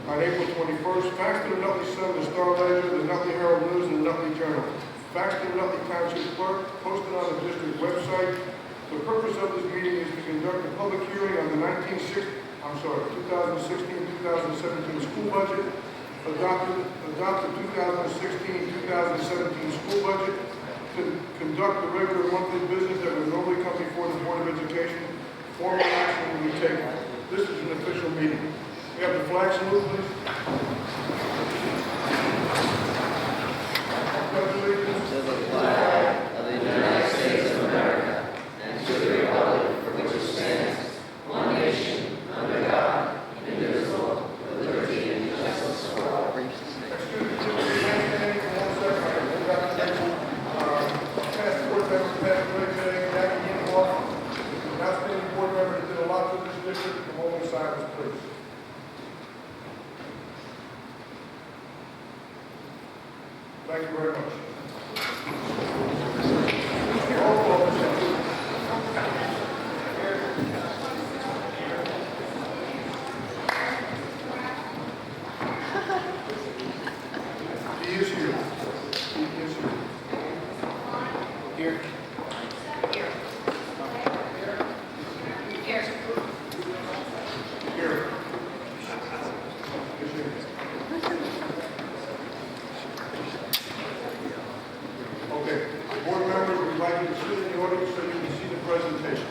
On April 21st, faxed to the Nutley Sun, the Star Ledger, the Nutley Herald News, and the Nutley Journal. Faxed to the Nutley Township Clerk, posted on the district website. The purpose of this meeting is to conduct a public hearing on the 2016-2017 school budget, adopt the 2016-2017 school budget, to conduct the regular monthly business that would normally come before the Board of Education. Formal action will be taken. This is an official meeting. We have the flag salute, please. Congratulations. To the flag of the United States of America and to the republic for which it stands, one nation, under God, indivisible, with liberty and justice for all. Excuse me, standing for 1 second. Past board member, past today, Jackie Inhofe, outstanding board member that did a lot for this district. Come over to silence, please. Thank you very much. Roll call, Mr. He is here. He is here. Here. Here. Okay, board members, we'd like you to sit in the audience so you can see the presentation.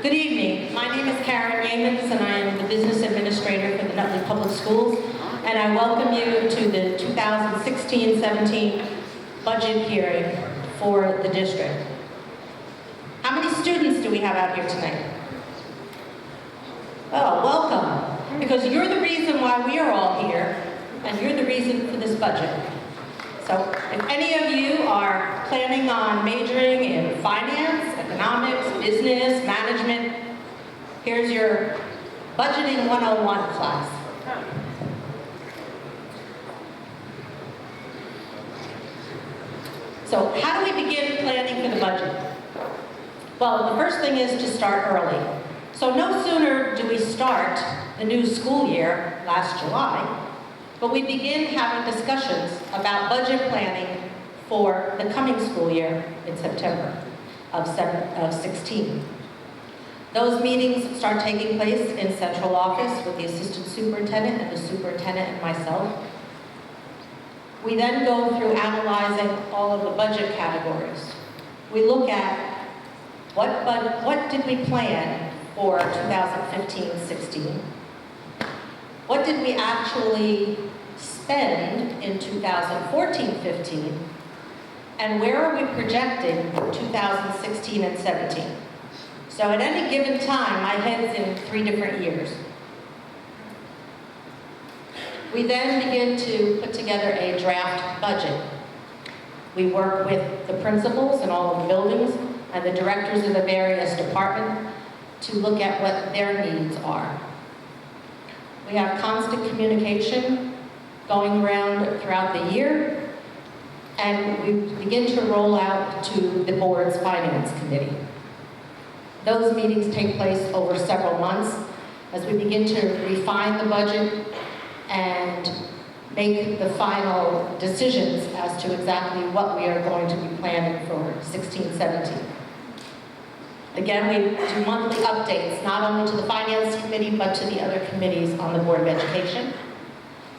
Good evening. My name is Karen Yeamans, and I am the Business Administrator for the Nutley Public Schools, and I welcome you to the 2016-17 budget hearing for the district. How many students do we have out here tonight? Oh, welcome, because you're the reason why we are all here, and you're the reason for this budget. So if any of you are planning on majoring in finance, economics, business, management, here's your Budgeting 101 class. So how do we begin planning for the budget? Well, the first thing is to start early. So no sooner do we start the new school year, last July, but we begin having discussions about budget planning for the coming school year in September of 16. Those meetings start taking place in central office with the assistant superintendent and the superintendent and myself. We then go through analyzing all of the budget categories. We look at what did we plan for 2015-16? What did we actually spend in 2014-15? And where are we projecting for 2016 and 17? So at any given time, my head's in 3 different years. We then begin to put together a draft budget. We work with the principals in all of the buildings and the directors of the various departments to look at what their needs are. We have constant communication going around throughout the year, and we begin to roll out to the board's finance committee. Those meetings take place over several months as we begin to refine the budget and make the final decisions as to exactly what we are going to be planning for 16-17. Again, we do monthly updates, not only to the Finance Committee, but to the other committees on the Board of Education.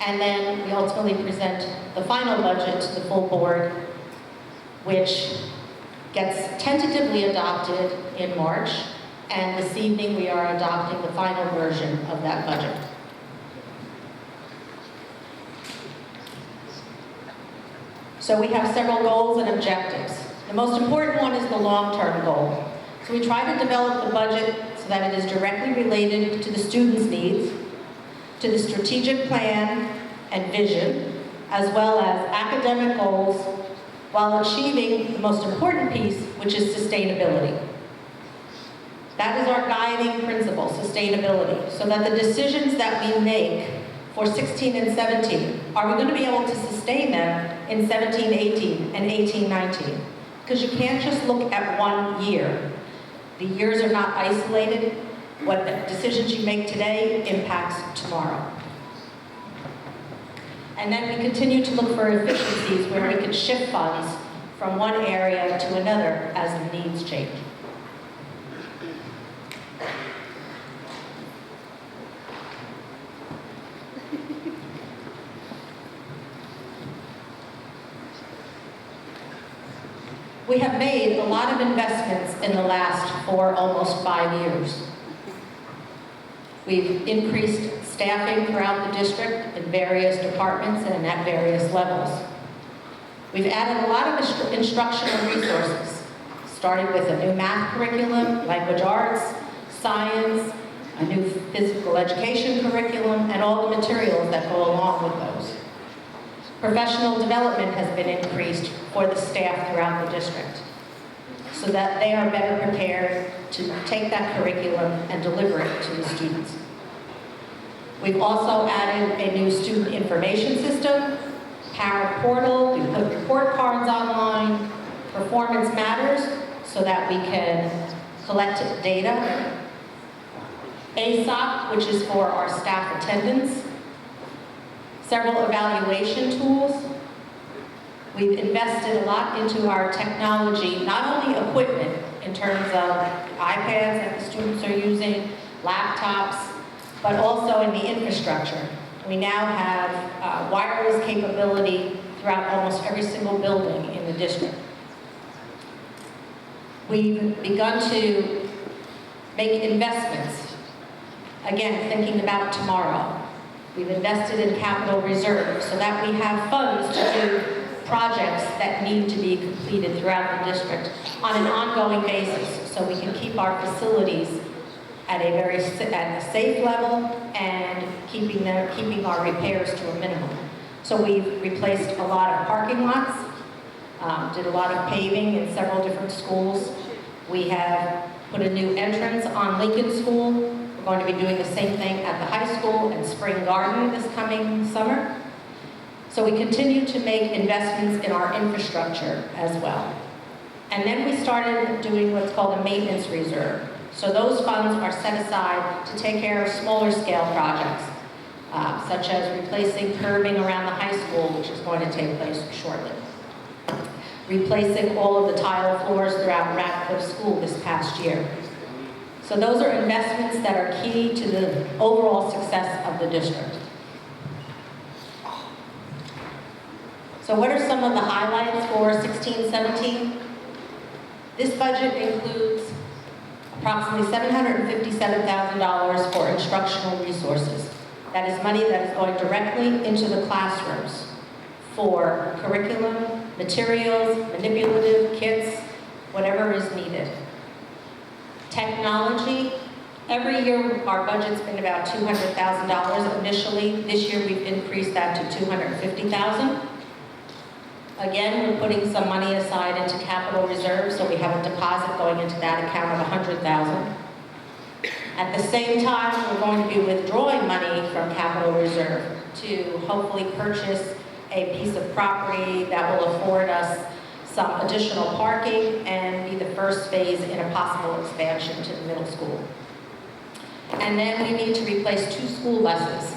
And then we ultimately present the final budget to the full board, which gets tentatively adopted in March. And this evening, we are adopting the final version of that budget. So we have several goals and objectives. The most important one is the long-term goal. So we try to develop the budget so that it is directly related to the students' needs, to the strategic plan and vision, as well as academic goals, while achieving the most important piece, which is sustainability. That is our guiding principle, sustainability, so that the decisions that we make for 16 and 17, are we going to be able to sustain them in 17-18 and 18-19? Because you can't just look at one year. The years are not isolated. What decisions you make today impacts tomorrow. And then we continue to look for efficiencies where we can shift funds from one area to another as the needs change. We have made a lot of investments in the last almost 5 years. We've increased staffing throughout the district in various departments and at various levels. We've added a lot of instructional resources, starting with a new math curriculum, language arts, science, a new physical education curriculum, and all the materials that go along with those. Professional development has been increased for the staff throughout the district so that they are better prepared to take that curriculum and deliver it to the students. We've also added a new student information system, parent portal, we put report cards online, performance matters so that we can collect data, ASOP, which is for our staff attendance, several evaluation tools. We've invested a lot into our technology, not only equipment in terms of iPads that the students are using, laptops, but also in the infrastructure. We now have wireless capability throughout almost every single building in the district. We've begun to make investments, again, thinking about tomorrow. We've invested in capital reserve so that we have funds to do projects that need to be completed throughout the district on an ongoing basis so we can keep our facilities at a safe level and keeping our repairs to a minimum. So we've replaced a lot of parking lots, did a lot of paving in several different schools. We have put a new entrance on Lincoln School. We're going to be doing the same thing at the high school and Spring Garden this coming summer. So we continue to make investments in our infrastructure as well. And then we started doing what's called a maintenance reserve. So those funds are set aside to take care of smaller scale projects, such as replacing curbing around the high school, which is going to take place shortly. Replacing all of the tile floors throughout Radcliffe School this past year. So those are investments that are key to the overall success of the district. So what are some of the highlights for 16-17? This budget includes approximately $757,000 for instructional resources. That is money that is going directly into the classrooms for curriculum, materials, manipulative kits, whatever is needed. Technology, every year our budget's been about $200,000 initially. This year we've increased that to $250,000. Again, we're putting some money aside into capital reserve, so we have a deposit going into that account of $100,000. At the same time, we're going to be withdrawing money from capital reserve to hopefully purchase a piece of property that will afford us some additional parking and be the first phase in a possible expansion to the middle school. And then we need to replace 2 school buses.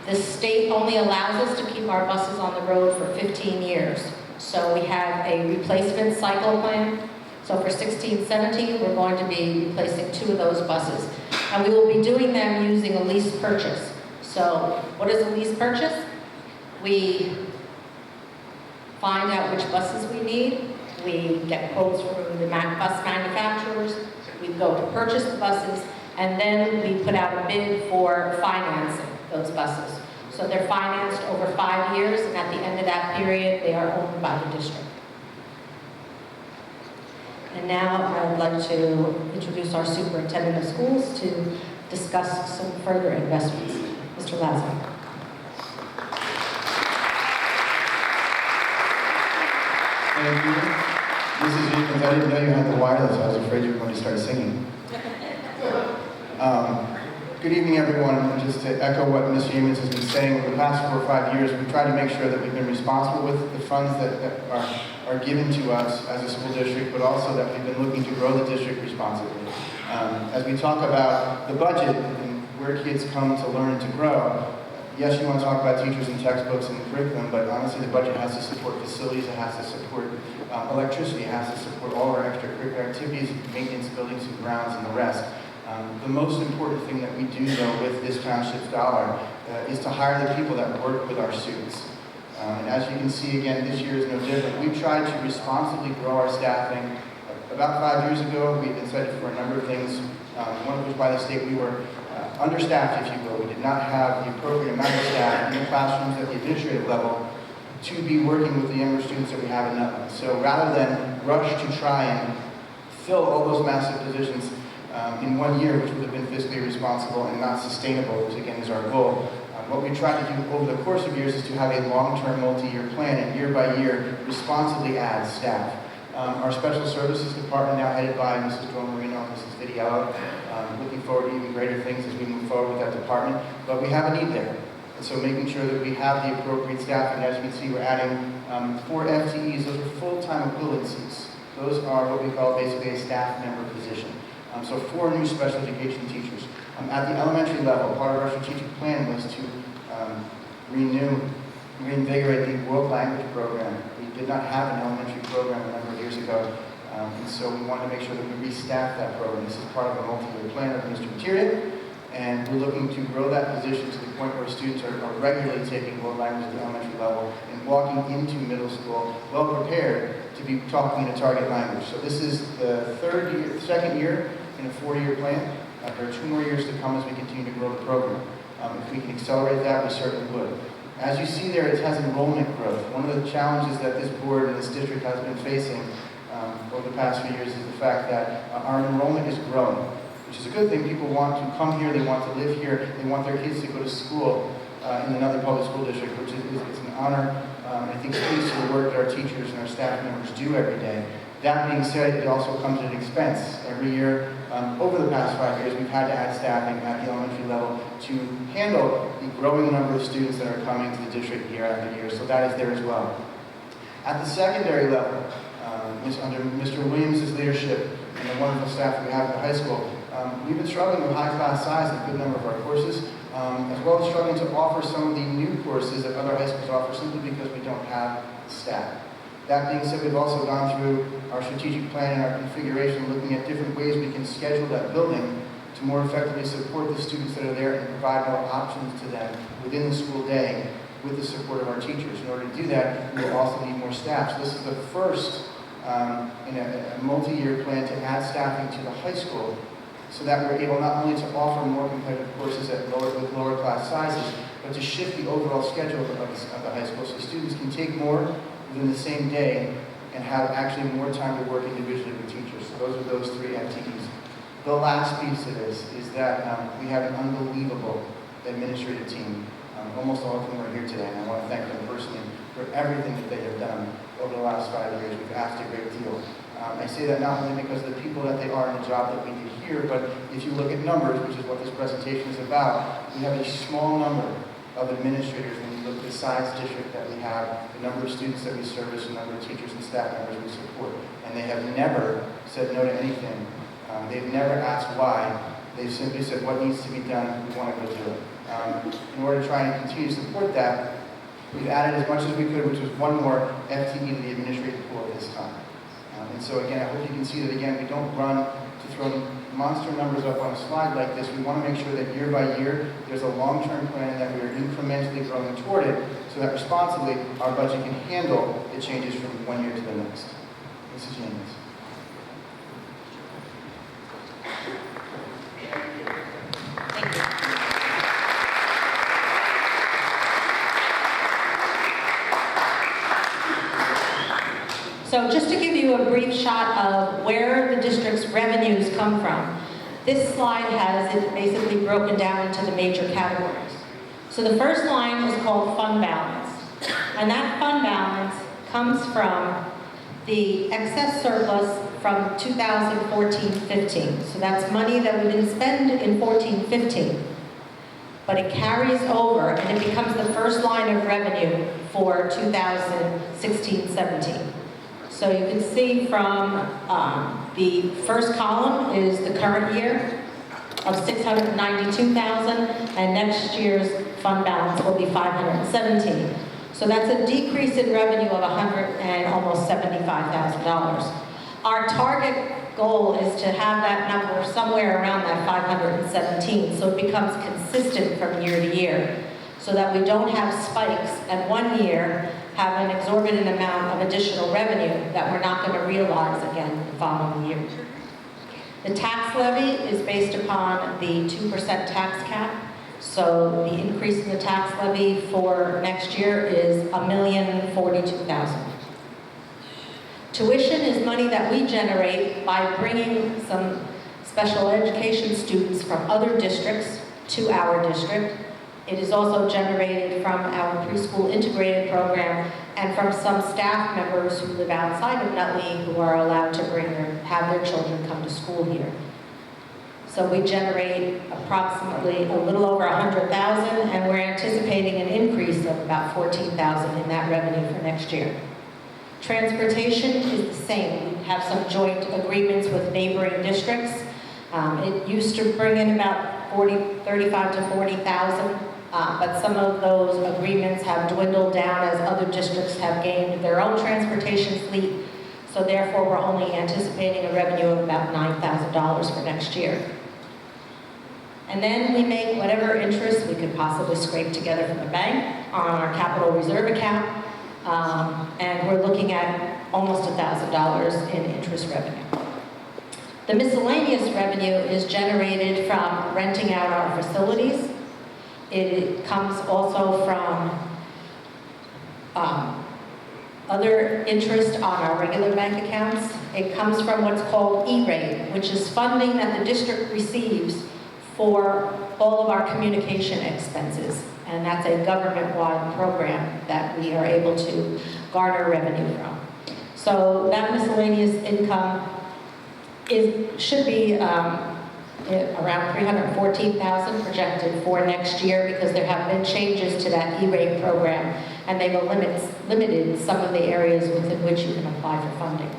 The state only allows us to keep our buses on the road for 15 years. So we have a replacement cycle plan. So for 16-17, we're going to be replacing 2 of those buses. And we will be doing them using a lease purchase. So what is a lease purchase? We find out which buses we need. We get quotes from the bus manufacturers. We go to purchase the buses, and then we put out a bid for financing those buses. So they're financed over 5 years, and at the end of that period, they are owned by the district. And now I would like to introduce our superintendent of schools to discuss some further investments. Mr. Lazo. Thank you. Mrs. Jenkins, I didn't know you had the wireless. I was afraid you were going to start singing. Good evening, everyone. And just to echo what Ms. Jenkins has been saying, over the past 4 or 5 years, we've tried to make sure that we've been responsible with the funds that are given to us as a school district, but also that we've been looking to grow the district responsibly. As we talk about the budget and where kids come to learn and to grow, yes, you want to talk about teachers and textbooks and curriculum, but honestly, the budget has to support facilities, it has to support electricity, it has to support all our extracurricular activities, maintenance, buildings and grounds, and the rest. The most important thing that we do, though, with this township's dollar is to hire the people that work with our students. And as you can see, again, this year is no different. We've tried to responsibly grow our staffing. About 5 years ago, we decided for a number of things. One of which by the state, we were understaffed, if you will. We did not have the appropriate amount of staff in the classrooms at the administrative level to be working with the younger students that we have in Nutley. So rather than rush to try and fill all those massive positions in 1 year, which would have been fiscally responsible and not sustainable, which again is our goal, what we try to do over the course of years is to have a long-term multi-year plan and year by year responsibly add staff. Our special services department now headed by Mrs. Joel Marino and Mrs. Vidiello. Looking forward to even greater things as we move forward with that department, but we have a need there. And so making sure that we have the appropriate staff, and as you can see, we're adding 4 FTEs. Those are full-time equivalencies. Those are what we call basically a staff member position. So 4 new special education teachers. At the elementary level, part of our strategic plan was to reinvigorate the world language program. We did not have an elementary program a number of years ago, and so we wanted to make sure that we restaff that program. This is part of a multi-year plan of Mr. Materia, and we're looking to grow that position to the point where students are regularly taking world language at the elementary level and walking into middle school well prepared to be talking in a target language. So this is the second year in a 4-year plan. There are 2 more years to come as we continue to grow the program. If we can accelerate that, we certainly would. As you see there, it has enrollment growth. One of the challenges that this board and this district has been facing over the past few years is the fact that our enrollment is growing, which is a good thing. People want to come here, they want to live here, they want their kids to go to school in another public school district, which is an honor, and I think speaks to the work that our teachers and our staff members do every day. That being said, it also comes at an expense. Every year, over the past 5 years, we've had to add staffing at the elementary level to handle the growing number of students that are coming to the district year after year, so that is there as well. At the secondary level, under Mr. Williams' leadership and the wonderful staff that we have at the high school, we've been struggling with high class size in a good number of our courses, as well as struggling to offer some of the new courses that other high schools offer simply because we don't have staff. That being said, we've also gone through our strategic plan and our configuration, looking at different ways we can schedule that building to more effectively support the students that are there and provide more options to them within the school day with the support of our teachers. In order to do that, we will also need more staff. So this is the first in a multi-year plan to add staffing to the high school so that we're able not only to offer more competitive courses with lower class sizes, but to shift the overall schedule of the high school so students can take more within the same day and have actually more time to work individually with teachers. So those are those 3 FTEs. The last piece of this is that we have an unbelievable administrative team. Almost all of them are here today, and I want to thank them personally for everything that they have done over the last 5 years. We've asked a great deal. I say that not only because of the people that they are in the job that we do here, but if you look at numbers, which is what this presentation is about, we have a small number of administrators when you look at the size district that we have, the number of students that we service, the number of teachers and staff members we support. And they have never said no to anything. They've never asked why. They've simply said what needs to be done, we want to go do it. In order to try and continue to support that, we've added as much as we could, which was one more FTE to the administrative pool at this time. And so again, I hope you can see that again, we don't run to throw monster numbers up on a slide like this. We want to make sure that year by year, there's a long-term plan and that we are incrementally growing toward it so that responsibly our budget can handle the changes from one year to the next. Mrs. James. Thank you. So just to give you a brief shot of where the district's revenues come from, this slide has it basically broken down into the major categories. So the first line is called fund balance, and that fund balance comes from the excess surplus from 2014-15. So that's money that we didn't spend in 14-15, but it carries over and it becomes the first line of revenue for 2016-17. So you can see from the first column is the current year of $692,000, and next year's fund balance will be $517,000. So that's a decrease in revenue of almost $75,000. Our target goal is to have that number somewhere around that 517, so it becomes consistent from year to year, so that we don't have spikes and one year have an exorbitant amount of additional revenue that we're not going to realize again the following year. The tax levy is based upon the 2% tax cap. So the increase in the tax levy for next year is $1,042,000. Tuition is money that we generate by bringing some special education students from other districts to our district. It is also generated from our preschool integrated program and from some staff members who live outside of Nutley who are allowed to have their children come to school here. So we generate approximately a little over $100,000, and we're anticipating an increase of about $14,000 in that revenue for next year. Transportation is the same. We have some joint agreements with neighboring districts. It used to bring in about $35,000 to $40,000, but some of those agreements have dwindled down as other districts have gained their own transportation fleet. So therefore, we're only anticipating a revenue of about $9,000 for next year. And then we make whatever interest we could possibly scrape together from the bank on our capital reserve account, and we're looking at almost $1,000 in interest revenue. The miscellaneous revenue is generated from renting out our facilities. It comes also from other interest on our regular bank accounts. It comes from what's called E-rate, which is funding that the district receives for all of our communication expenses. And that's a government-wide program that we are able to garner revenue from. So that miscellaneous income should be around $314,000 projected for next year, because there have been changes to that E-rate program, and they've limited some of the areas within which you can apply for funding.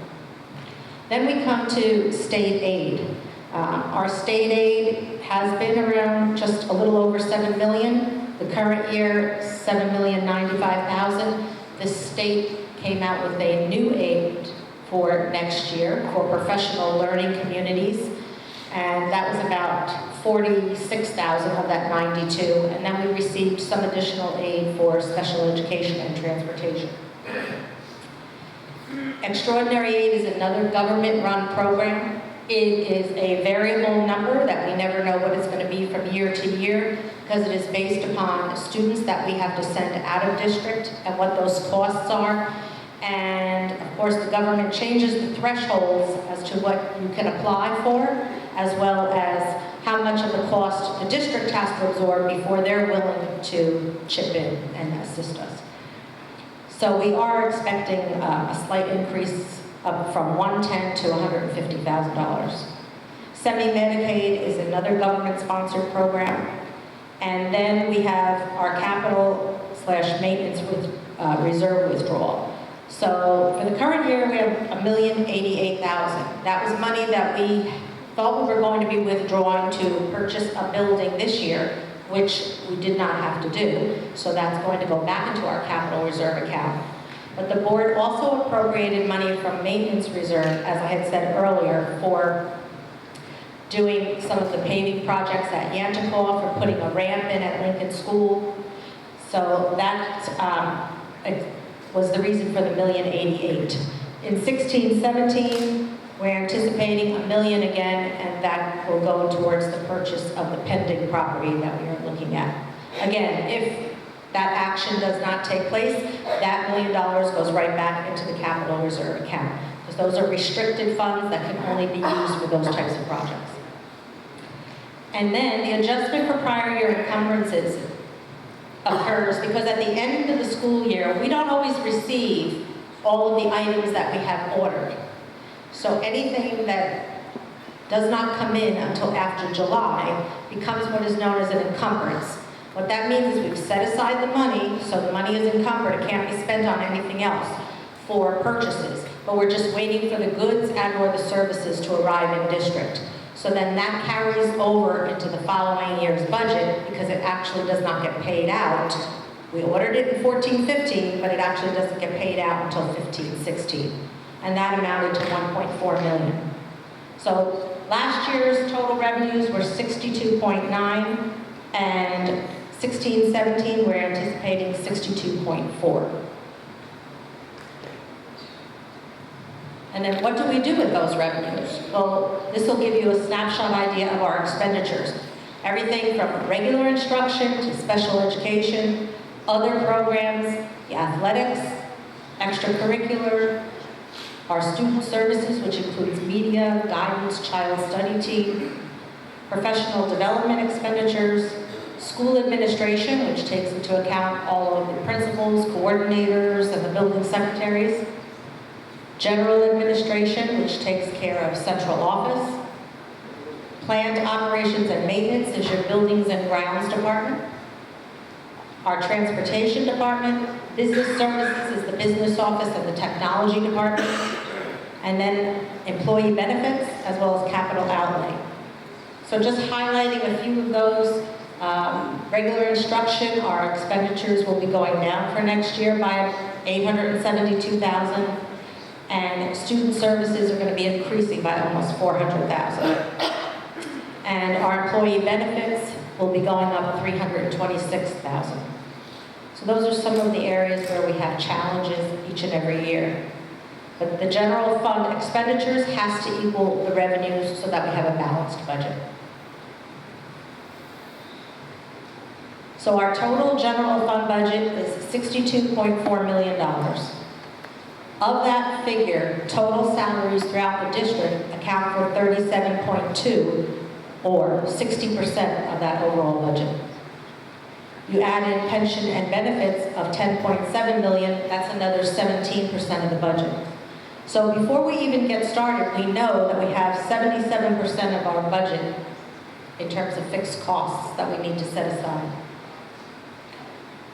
Then we come to state aid. Our state aid has been around just a little over $7 million. The current year, $7,095,000. The state came out with a new aid for next year for professional learning communities, and that was about $46,000 of that $92,000, and then we received some additional aid for special education and transportation. Extraordinary aid is another government-run program. It is a variable number that we never know what it's going to be from year to year, because it is based upon students that we have to send out of district and what those costs are. And of course, the government changes the thresholds as to what you can apply for, as well as how much of the cost the district has to absorb before they're willing to chip in and assist us. So we are expecting a slight increase from $110,000 to $150,000. Semi-Medicaid is another government-sponsored program. And then we have our capital / maintenance with reserve withdrawal. So for the current year, we have $1,088,000. That was money that we thought we were going to be withdrawing to purchase a building this year, which we did not have to do. So that's going to go back into our capital reserve account. But the board also appropriated money from maintenance reserve, as I had said earlier, for doing some of the paving projects at Yantakov, for putting a ramp in at Lincoln School. So that was the reason for the $1,088,000. In 16-17, we're anticipating $1 million again, and that will go towards the purchase of the pending property that we are looking at. Again, if that action does not take place, that $1 million goes right back into the capital reserve account, because those are restricted funds that can only be used for those types of projects. And then the adjustment for prior year encumbrances occurs because at the end of the school year, we don't always receive all of the items that we have ordered. So anything that does not come in until after July becomes what is known as an encumbrance. What that means is we've set aside the money, so the money is encumbered, it can't be spent on anything else for purchases, but we're just waiting for the goods and/or the services to arrive in district. So then that carries over into the following year's budget because it actually does not get paid out. We ordered it in 14-15, but it actually doesn't get paid out until 15-16. And that amounted to $1.4 million. So last year's total revenues were 62.9, and 16-17 we're anticipating 62.4. And then what do we do with those revenues? Well, this will give you a snapshot idea of our expenditures. Everything from regular instruction to special education, other programs, the athletics, extracurricular, our student services, which includes media, guidance, child study team, professional development expenditures, school administration, which takes into account all of the principals, coordinators, and the building secretaries, general administration, which takes care of central office, planned operations and maintenance is your buildings and grounds department, our transportation department, business services is the business office and the technology department, and then employee benefits as well as capital outlay. So just highlighting a few of those, regular instruction, our expenditures will be going down for next year by $872,000, and student services are going to be increasing by almost $400,000. And our employee benefits will be going up $326,000. So those are some of the areas where we have challenges each and every year. But the general fund expenditures has to equal the revenues so that we have a balanced budget. So our total general fund budget is $62.4 million. Of that figure, total salaries throughout the district account for 37.2, or 60% of that overall budget. You add in pension and benefits of $10.7 million, that's another 17% of the budget. So before we even get started, we know that we have 77% of our budget in terms of fixed costs that we need to set aside.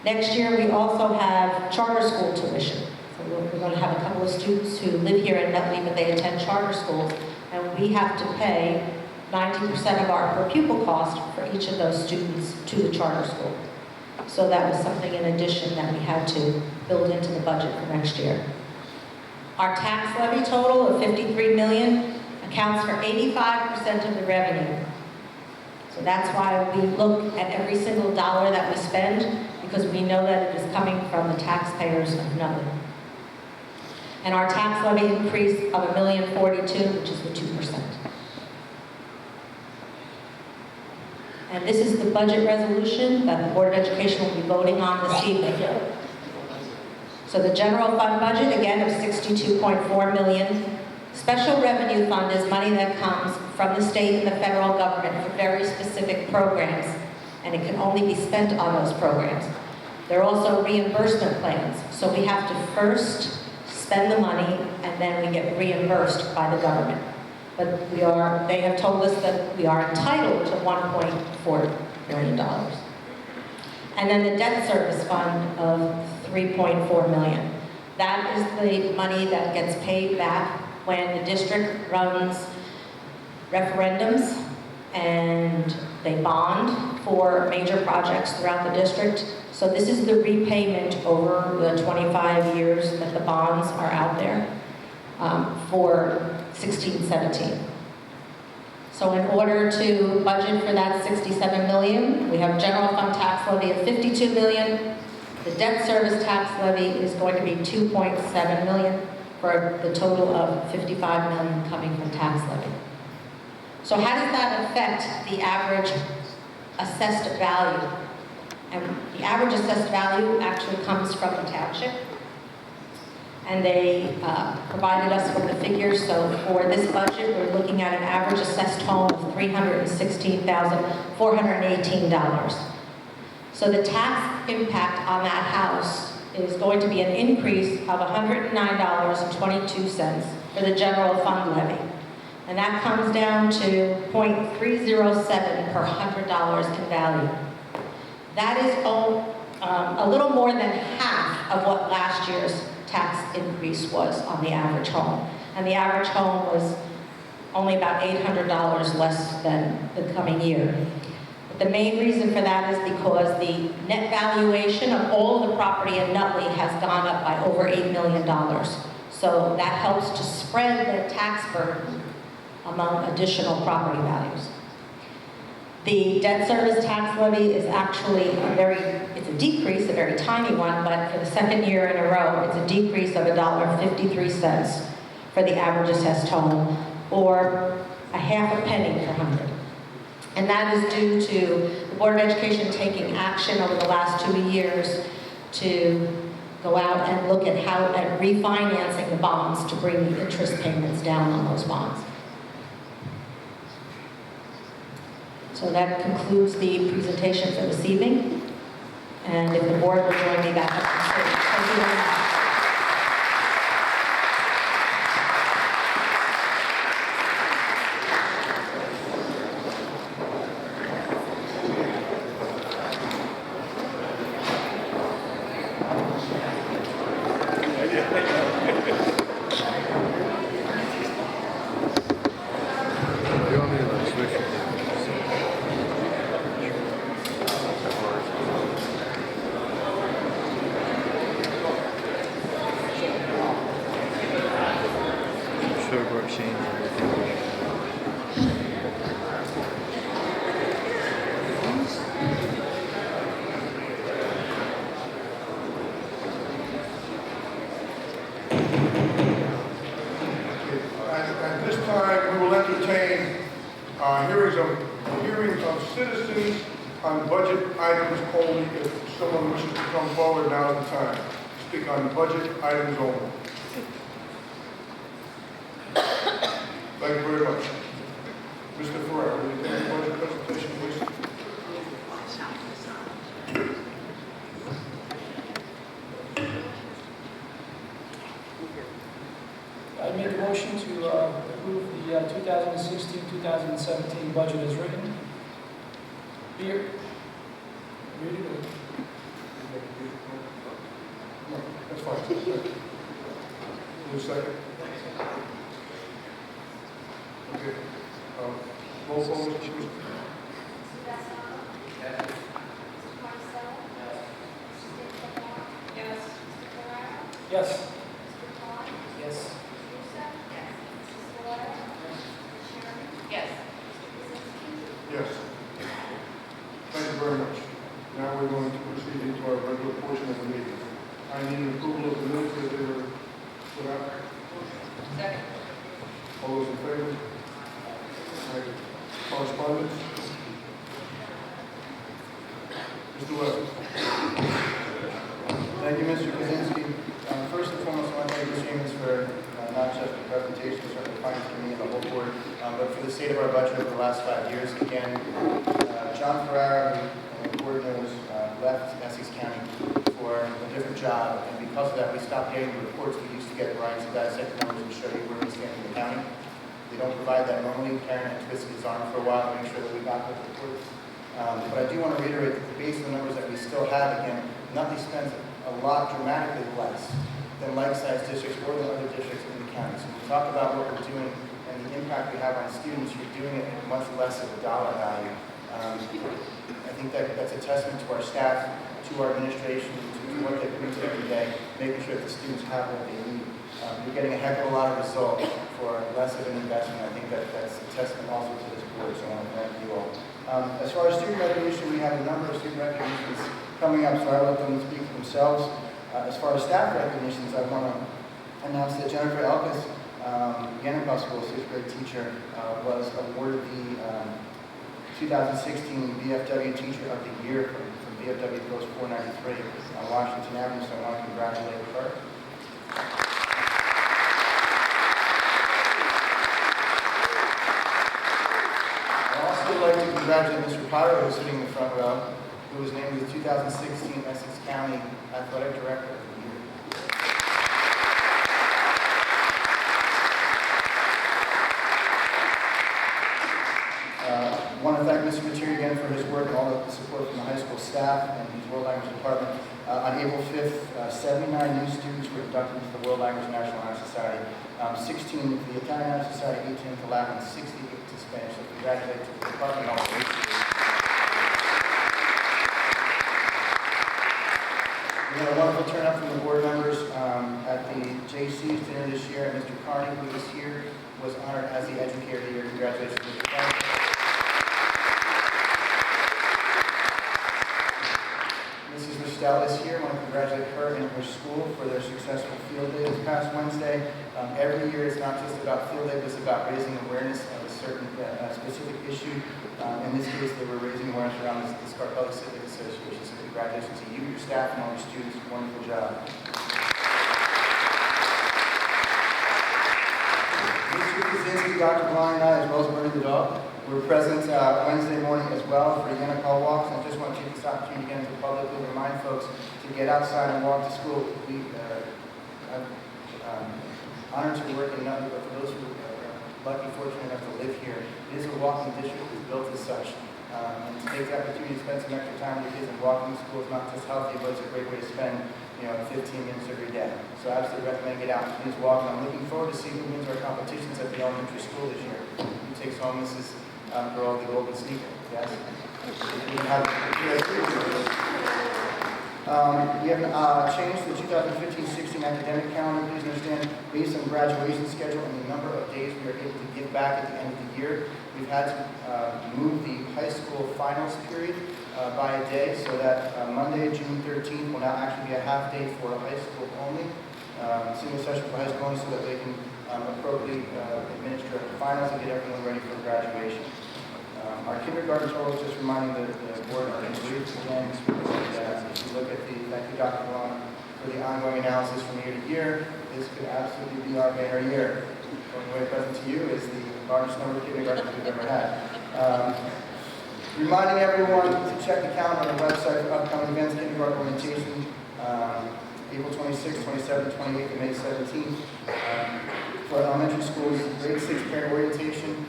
Next year, we also have charter school tuition. So we're going to have a couple of students who live here in Nutley, but they attend charter schools, and we have to pay 90% of our per pupil cost for each of those students to the charter school. So that was something in addition that we had to build into the budget for next year. Our tax levy total of $53 million accounts for 85% of the revenue. So that's why we look at every single dollar that we spend, because we know that it is coming from the taxpayers of Nutley. And our tax levy increase of $1,042,000, which is the 2%. And this is the budget resolution that the Board of Education will be voting on this evening. So the general fund budget, again, of $62.4 million. Special revenue fund is money that comes from the state and the federal government for very specific programs, and it can only be spent on those programs. There are also reimbursement plans, so we have to first spend the money and then we get reimbursed by the government. But they have told us that we are entitled to $1.4 million. And then the debt service fund of $3.4 million. That is the money that gets paid back when the district runs referendums and they bond for major projects throughout the district. So this is the repayment over the 25 years that the bonds are out there for 16-17. So in order to budget for that $67 million, we have general fund tax levy of $52 million. The debt service tax levy is going to be $2.7 million for the total of $55 million coming from tax levy. So how does that affect the average assessed value? And the average assessed value actually comes from the township. And they provided us with the figures. So for this budget, we're looking at an average assessed home of $316,418. So the tax impact on that house is going to be an increase of $109.22 for the general fund levy. And that comes down to 0.307 per $100 in value. That is a little more than half of what last year's tax increase was on the average home. And the average home was only about $800 less than the coming year. But the main reason for that is because the net valuation of all of the property in Nutley has gone up by over $8 million. So that helps to spread the tax burden among additional property values. The debt service tax levy is actually it's a decrease, a very tiny one, but for the second year in a row, it's a decrease of $1.53 for the average assessed home, or a half a penny per hundred. And that is due to the Board of Education taking action over the last 2 years to go out and look at refinancing the bonds to bring the interest payments down on those bonds. So that concludes the presentation for this evening. And if the board will join me back up on stage. Thank you very much. At this time, we will entertain hearings of citizens on budget items only. If someone wishes to come forward, now is the time to speak on budget items only. Thank you very much. Mr. Ferrer, will you make a budget presentation, please? I make a motion to approve the 2016-2017 budget as written. Here. Read it. No, that's fine. Need a second? Okay. Roll call, Mr. Chief. Yes. Yes. Yes. Thank you very much. Now we're going to proceed into our regular portion of the meeting. I need an approval of the minutes that they were put out. Second. All those in favor? Thank you. Correspondence? Mr. Webb. Thank you, Mr. Kaczynski. First and foremost, I want to thank Mr. Amos for not just the presentation, but the finance committee and the whole board, but for the state of our budget over the last 5 years. Again, John Ferrara, who the board knows, left Essex County for a different job, and because of that, we stopped getting the reports we used to get. Ryan's dissect numbers and show you where we stand in the county. They don't provide that normally. Karen had twisted his arm for a while to make sure that we got the reports. But I do want to reiterate that based on the numbers that we still have, again, Nutley spends a lot dramatically less than like-sized districts or than other districts in the county. So when we talk about what we're doing and the impact we have on students, you're doing it at much less of a dollar value. I think that's a testament to our staff, to our administration, to what they bring to every day, making sure that the students have what they need. You're getting a heck of a lot of results for less of an investment. I think that's a testament also to this board, so I want to thank you all. As far as student recognition, we have a number of student recognitions coming up, so I'll let them speak for themselves. As far as staff recognitions, I want to announce that Jennifer Elkis, Yennepaw School 6th grade teacher, was awarded the 2016 BFW Teacher of the Year from BFW Post 493 on Washington Avenue, so I want to congratulate her. I'd also like to congratulate Mr. Potter, who's sitting in the front row, who was named the 2016 Essex County Athletic Director of the Year. I want to thank Mr. Materi again for his work and all the support from the high school staff and his World Language Department. On April 5th, 79 new students were inducted into the World Language National Honor Society, 16 to the Italian Honor Society, 18 to Latin, and 68 to Spanish. So congratulations to the department and all the We had a wonderful turnout from the board members at the JC's dinner this year, and Mr. Carney, who was here, was honored as the Educator of the Year. Congratulations, Mr. Carney. Mrs. Rostel is here. I want to congratulate her and her school for their successful field day this past Wednesday. Every year it's not just about field day, but it's about raising awareness of a certain specific issue. In this case, they were raising awareness around the Scarpelli Civic Association. So congratulations to you, your staff, and all your students. Wonderful job. Mr. Kaczynski, Dr. Blind, and I, as well as Bernie the dog, were present Wednesday morning as well for Yennepaw walks. And I just want to take this opportunity again to publicly remind folks to get outside and walk to school. I'm honored to work in Nutley, but for those who are lucky, fortunate enough to live here, it is a walking district that's built as such. And to take the opportunity to spend some extra time with your kids and walking to school is not just healthy, but it's a great way to spend 15 minutes every day. So I absolutely recommend get out and please walk. And I'm looking forward to seeing who wins our competitions at the elementary school this year. Who takes home Mrs. Girl the golden sneaker? Yes. We have changed the 2015-16 academic calendar. Please understand, based on graduation schedule and the number of days we are able to give back at the end of the year, we've had to move the high school finals period by a day, so that Monday, June 13th, will now actually be a half day for high school only, single session for high school only, so that they can appropriately administer finals and get everyone ready for graduation. Our kindergarten total, just reminding the board, are in brief again. If you look at thank you, Dr. Ron, for the ongoing analysis from year to year, this could absolutely be our banner year. The way present to you is the largest number of kindergartens we've ever had. Reminding everyone to check the calendar on the website for upcoming events, kindergarten orientation, April 26th, 27th, 28th, and May 17th. For elementary schools, grade 6 parent orientation,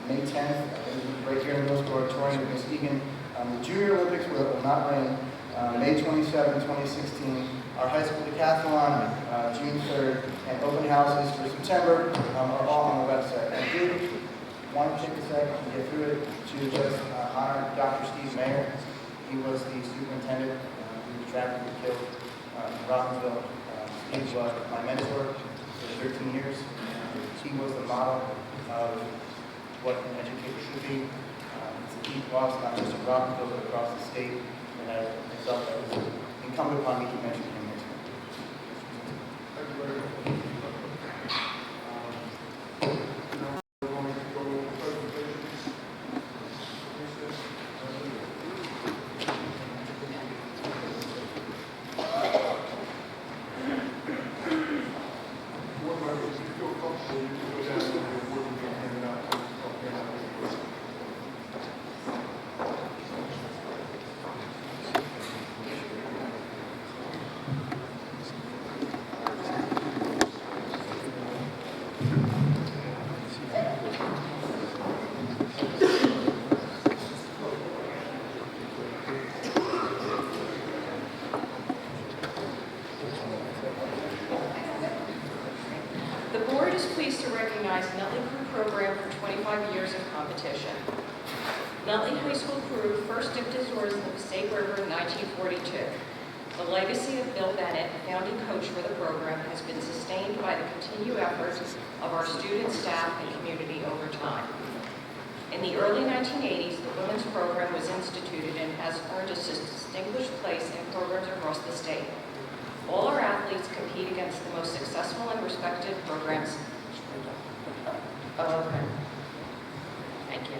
May 10th, right here in the middle school auditorium with Ms. Egan. The Junior Olympics will not rain, May 27th, 2016. Our high school decathlon, June 3rd, and open houses for September are all on the website. I did want to take a second and get through it to just honor Dr. Steve Mayer. He was the superintendent who was tragically killed in Robbinsville. Steve was my mentor for 13 years. He was the model of what an educator should be. It's a deep loss, not just in Robbinsville, but across the state. And I felt that it was incumbent upon me to mention him here tonight. Thank you very much. Now we're going to go over presentations. Board members, if you feel comfortable, you can go down to the board and get handed out. The board is pleased to recognize Nutley Crew program for 25 years of competition. Nutley High School Crew first dipped its oars in the Passaic River in 1942. The legacy of Bill Bennett, founding coach for the program, has been sustained by the continued efforts of our students, staff, and community over time. In the early 1980s, the women's program was instituted and has earned a distinguished place in programs across the state. All our athletes compete against the most successful and respected programs. Okay. Thank you.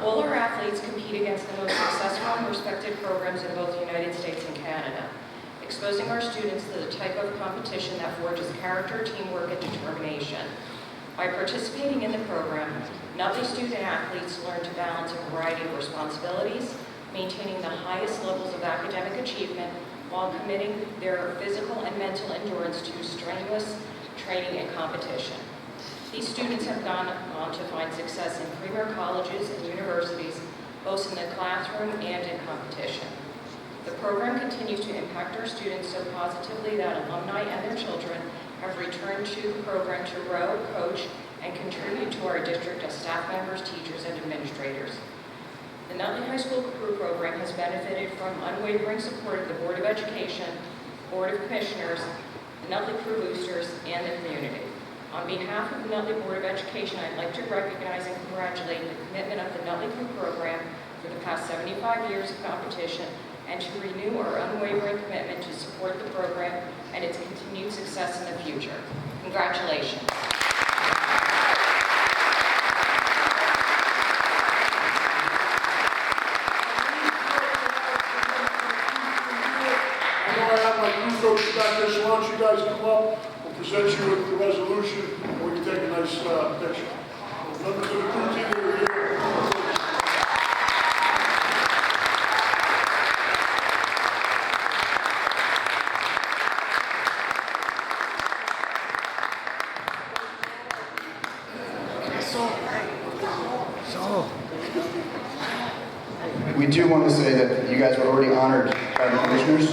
All our athletes compete against the most successful and respected programs in both the United States and Canada, exposing our students to the type of competition that forges character, teamwork, and determination. By participating in the program, Nutley student athletes learn to balance a variety of responsibilities, maintaining the highest levels of academic achievement while committing their physical and mental endurance to strenuous training and competition. These students have gone on to find success in premier colleges and universities, both in the classroom and in competition. The program continues to impact our students so positively that alumni and their children have returned to the program to row, coach, and contribute to our district as staff members, teachers, and administrators. The Nutley High School Crew program has benefited from unwavering support of the Board of Education, Board of Commissioners, the Nutley Crew boosters, and the community. On behalf of the Nutley Board of Education, I'd like to recognize and congratulate the commitment of the Nutley Crew program for the past 75 years of competition and to renew our unwavering commitment to support the program and its continued success in the future. Congratulations. I know I have my crew coaches back there, so why don't you guys come up, we'll present you with the resolution, and we can take a nice picture. Members of the crew team that are here. We do want to say that you guys were already honored by the commissioners,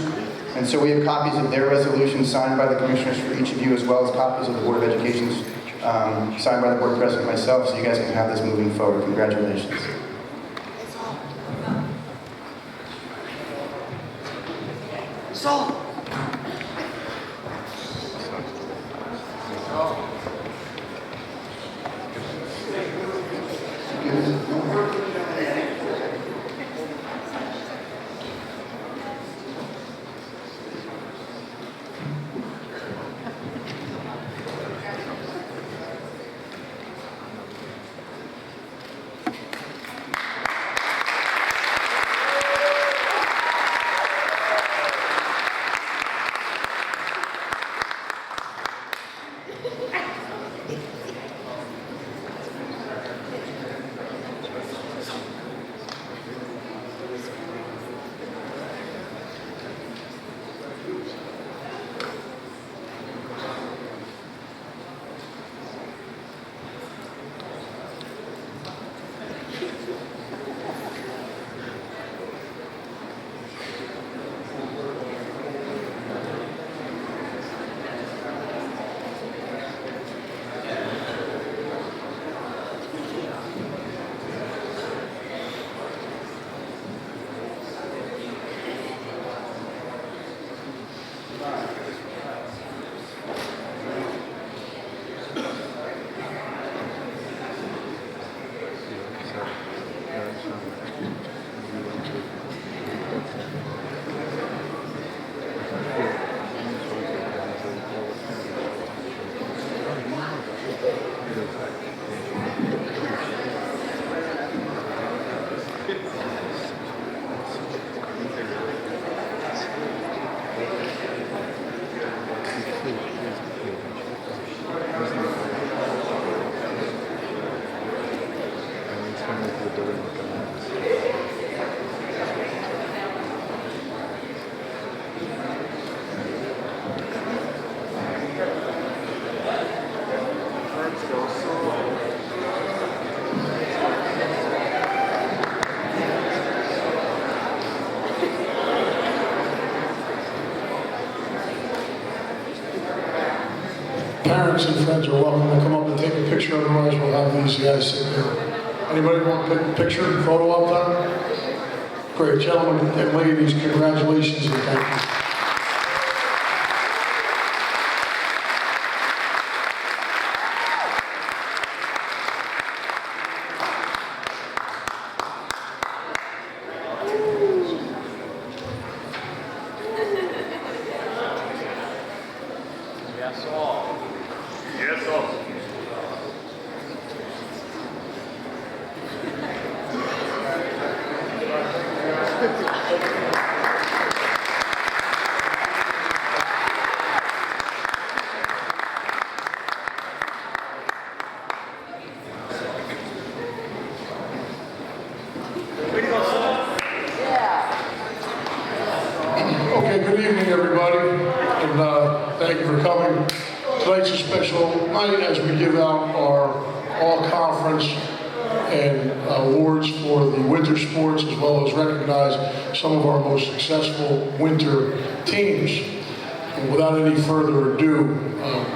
and so we have copies of their resolutions signed by the commissioners for each of you, as well as copies of the Board of Education's signed by the board president myself, so you guys can have this moving forward. Congratulations. Parents and friends are welcome to come up and take a picture, otherwise we'll have these guys sit there. Anybody want to take a picture, photo op time? Great, gentlemen and ladies, congratulations and thank you. Okay, good evening, everybody, and thank you for coming. Tonight's a special night as we give out our all-conference and awards for the winter sports, as well as recognize some of our most successful winter teams. And without any further ado,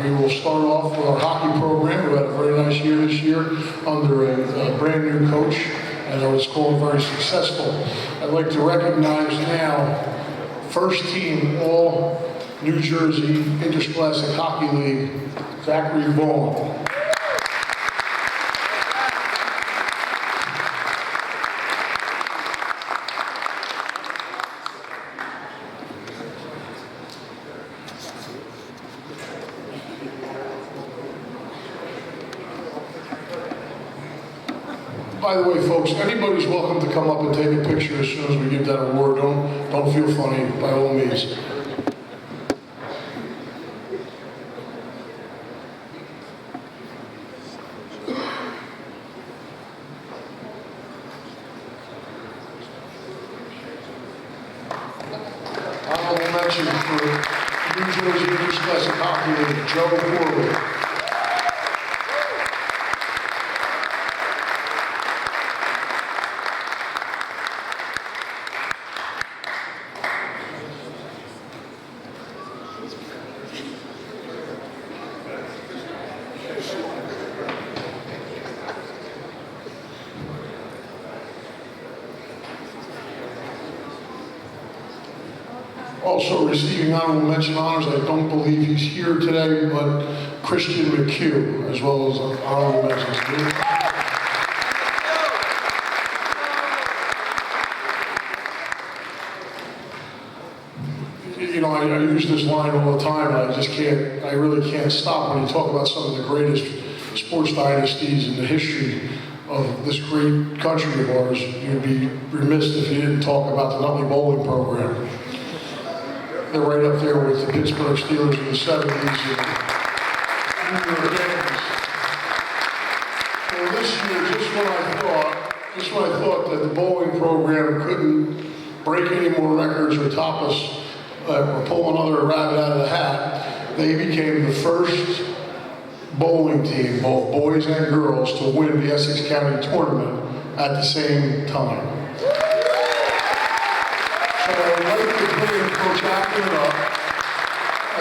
we will start off with our hockey program. We had a very nice year this year under a brand new coach, and I was called very successful. I'd like to recognize now first team All New Jersey Interscholastic Hockey League, Zachary Vaughn. By the way, folks, anybody's welcome to come up and take a picture as soon as we give that award. Don't feel funny, by all means. Honorable mention for New Jersey Interscholastic Hockey League, Joe Corbett. Also receiving honorable mention honors, I don't believe he's here today, but Christian McHugh, as well as honorable mentions. You know, I use this line all the time, and I really can't stop when you talk about some of the greatest sports dynasties in the history of this great country of ours. You'd be remiss if you didn't talk about the Nutley bowling program. They're right up there with the Pittsburgh Steelers in the 70s and New York Yankees. Well, this year, just when I thought that the bowling program couldn't break any more records or top us, or pull another rabbit out of the hat, they became the first bowling team, both boys and girls, to win the Essex County tournament at the same time. So I'd like to bring Coach Ackman up,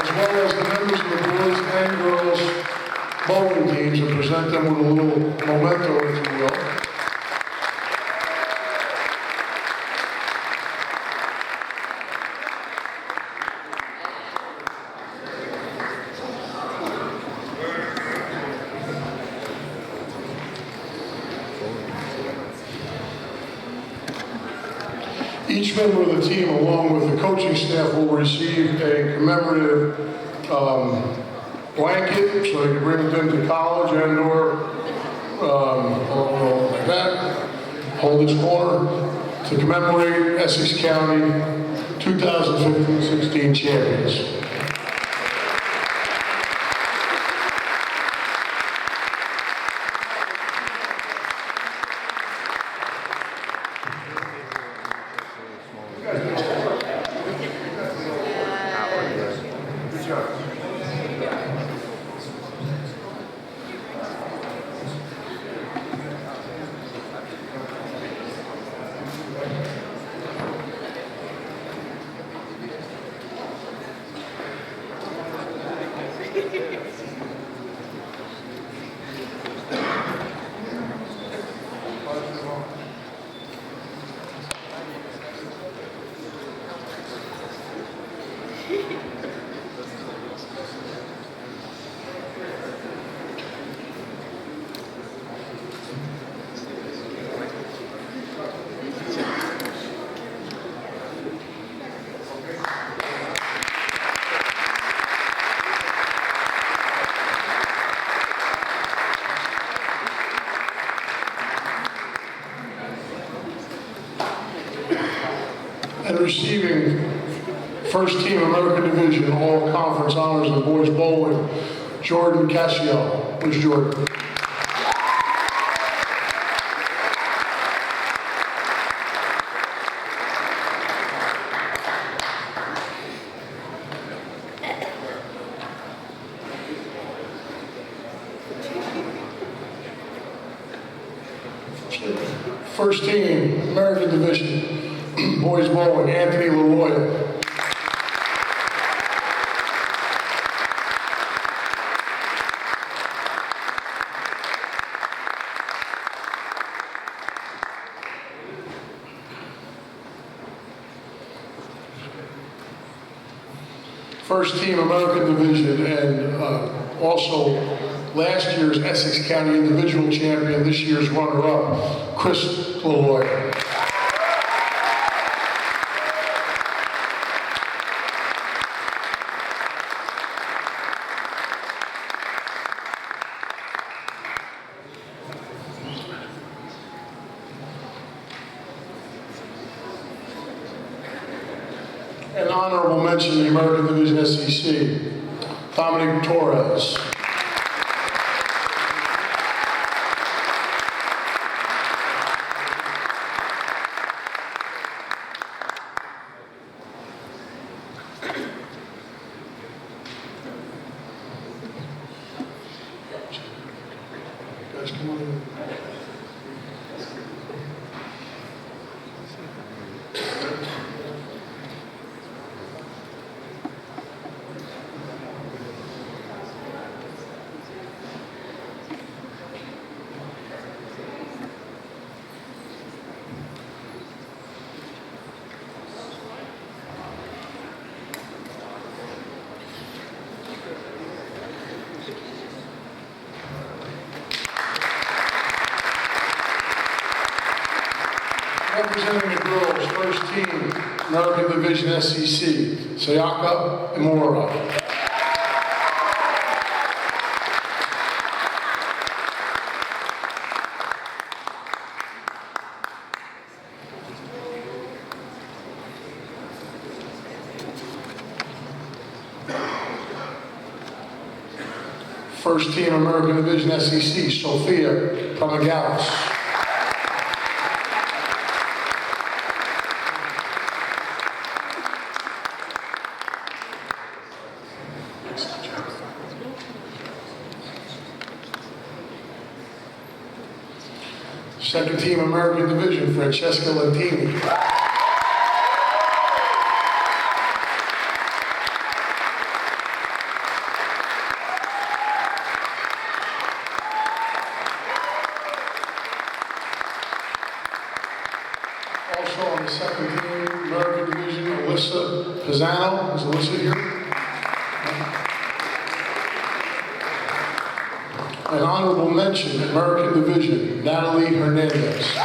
as well as the members of the boys and girls bowling teams, and present them with a little memento, if you will. Each member of the team, along with the coaching staff, will receive a commemorative blanket, so they can bring it into college and/or like that. Hold this corner to commemorate Essex County 2015-16 champions. First Team American Division All Conference Honors in Boys Bowling, Jordan Cassio. Where's Jordan? First Team American Division Boys Bowling, Anthony LaLoya. First Team American Division and also last year's Essex County Individual Champion, this year's runner-up, Chris LaLoya. An honorable mention in the American Division SEC, Dominic Torres. Guys, come on in. Representing the girls, First Team American Division SEC, Sayaka Imura. First Team American Division SEC, Sophia Pramagalis. Second Team American Division, Francesca Lentini. Also on the second Team American Division, Alyssa Pisano. Is Alyssa here? An honorable mention, American Division, Natalie Hernandez.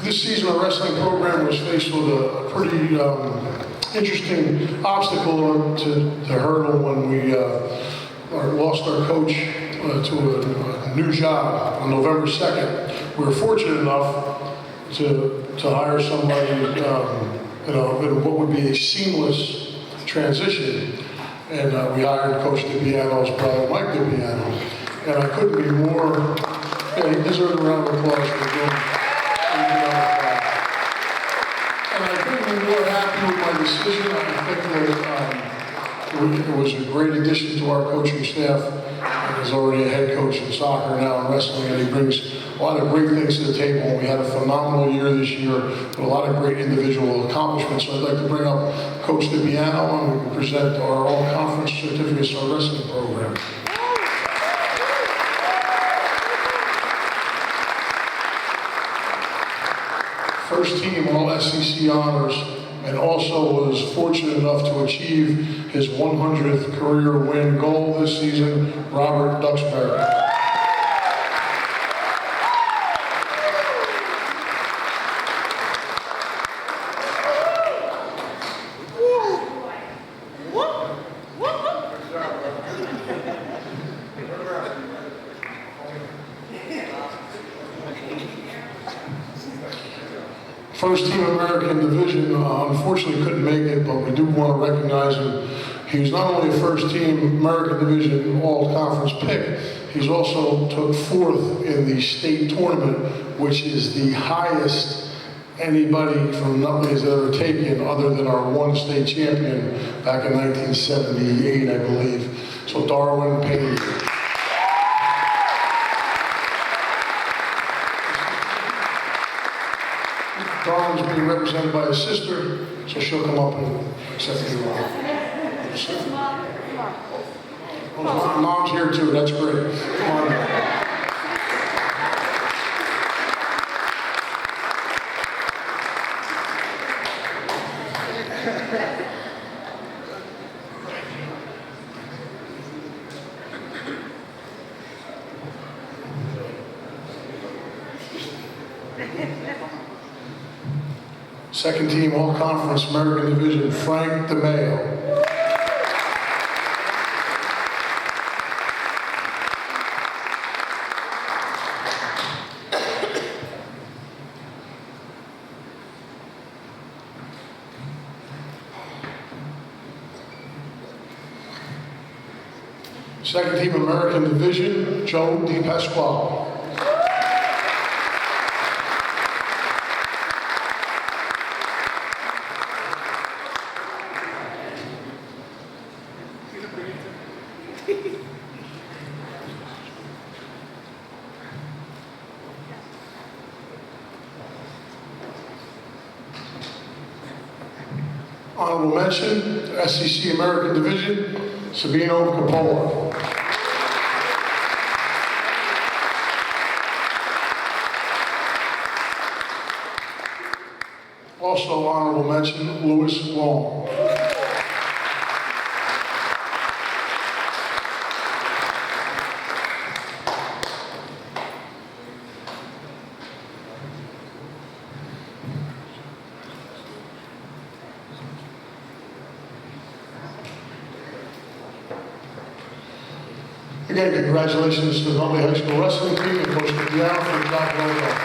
This season, our wrestling program was faced with a pretty interesting obstacle to hurdle when we lost our coach to a new job on November 2nd. We were fortunate enough to hire somebody in what would be a seamless transition. And we hired Coach DiBiano's brother, Mike DiBiano. And I couldn't be more, he deserves a round of applause for doing. And I decision. I think that it was a great addition to our coaching staff. He's already a head coach in soccer now in wrestling, and he brings a lot of great things to the table. We had a phenomenal year this year with a lot of great individual accomplishments. So I'd like to bring up Coach DePiano, and we can present our all-conference certificates to our wrestling program. First team all SEC honors, and also was fortunate enough to achieve his 100th career win goal this season, Robert Duxbury. First team American Division, unfortunately couldn't make it, but we do want to recognize him. He was not only a first team American Division all-conference pick, he's also took fourth in the state tournament, which is the highest anybody from Nutley has ever taken, other than our one state champion back in 1978, I believe. So Darwin Payne. Darwin's being represented by his sister, so she'll come up and accept the award. Mom's here too, that's great. Come on. Second team all-conference American Division, Frank DeMayo. Second team American Division, Joe DiPasquale. Honorable mention, SEC American Division, Sabino Coppola. Also honorable mention, Louis Long. Again, congratulations to the Nutley High School wrestling team and Coach DePiano for the job well done.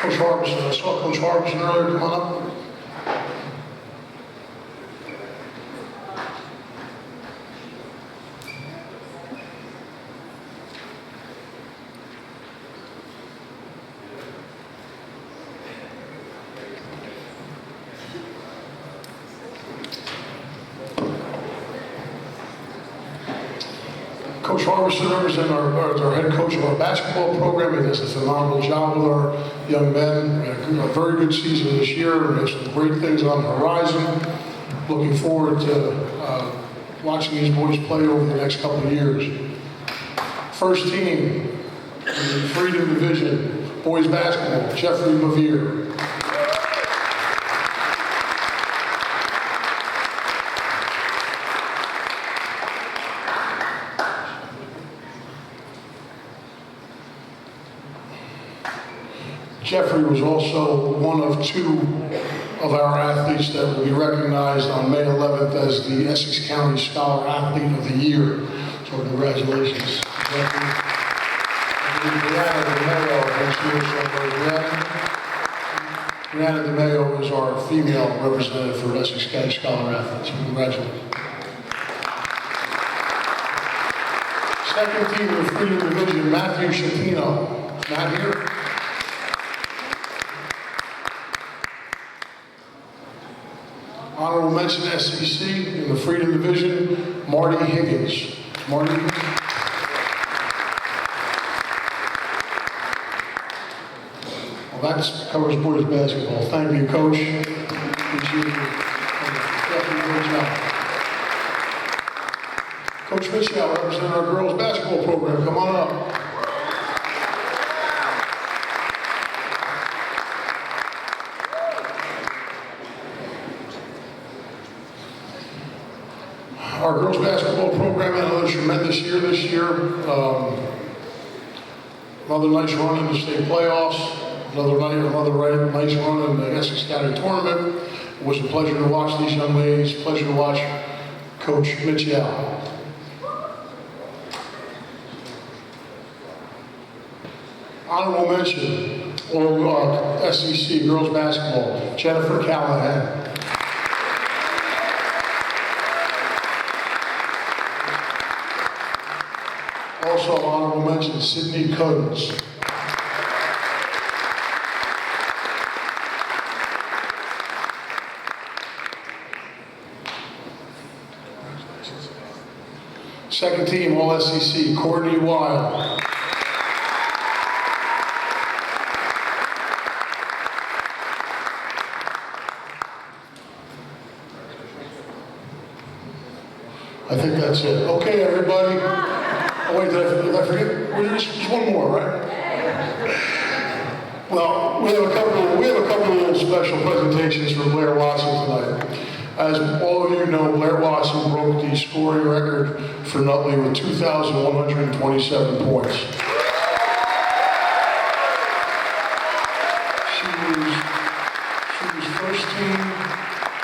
Coach Harbison, I saw Coach Harbison earlier, come on up. Coach Harbison represents our head coach of our basketball program. He does a phenomenal job with our young men. We had a very good season this year. We have some great things on the horizon. Looking forward to watching these boys play over the next couple of years. First team, in the Freedom Division, boys basketball, Jeffrey Mavier. Jeffrey was also one of two of our athletes that will be recognized on May 11th as the Essex County Scholar Athlete of the Year. So congratulations, Jeffrey. Brianna DeMayo is our female representative for Essex County Scholar Athletes. So congratulations. Second team of the Freedom Division, Matthew Shapino. Not here. Honorable mention SEC in the Freedom Division, Marty Higgins. Marty. Well, that covers boys basketball. Thank you, Coach. Appreciate you. Great job. Coach Mitchell, representing our girls basketball program. Come on up. Our girls basketball program had another tremendous year this year. Another nice run in the state playoffs. Another nice run in the Essex County tournament. It was a pleasure to watch these young ladies. Pleasure to watch Coach Mitchell. Honorable mention, all SEC girls basketball, Jennifer Callahan. Also honorable mention, Sydney Coates. Second team, all SEC, Courtney Wild. I think that's it. Okay, everybody. Oh, wait, did I forget? Well, just one more, right? Well, we have a couple of special presentations for Blair Watson tonight. As all of you know, Blair Watson broke the scoring record for Nutley with 2,127 points.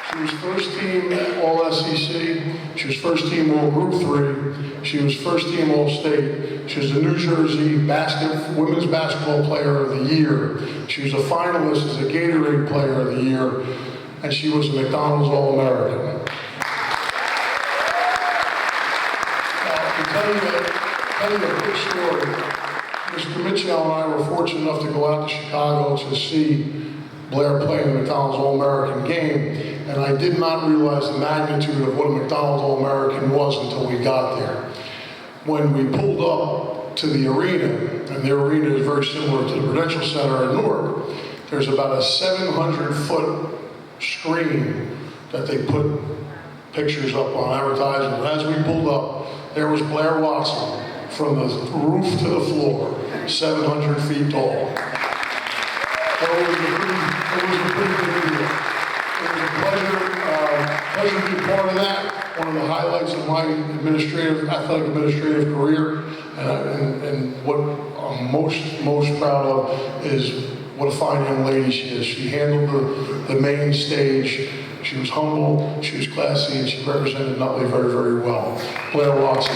She was first team All SEC. She was first team All Group 3. She was first team All State. She was the New Jersey Women's Basketball Player of the Year. She was a finalist as a Gatorade Player of the Year. And she was a McDonald's All-American. To tell you a quick story, Mr. Mitchell and I were fortunate enough to go out to Chicago to see Blair play in the McDonald's All-American game, and I did not realize the magnitude of what a McDonald's All-American was until we got there. When we pulled up to the arena, and the arena is very similar to the Prudential Center in Newark, there's about a 700-foot screen that they put pictures up on advertising. As we pulled up, there was Blair Watson from the roof to the floor, 700 feet tall. So it was a pretty good deal. It was a pleasure to be part of that. One of the highlights of my athletic administrative career, and what I'm most proud of is what a fine young lady she is. She handled the main stage. She was humble, she was classy, and she represented Nutley very, very well. Blair Watson.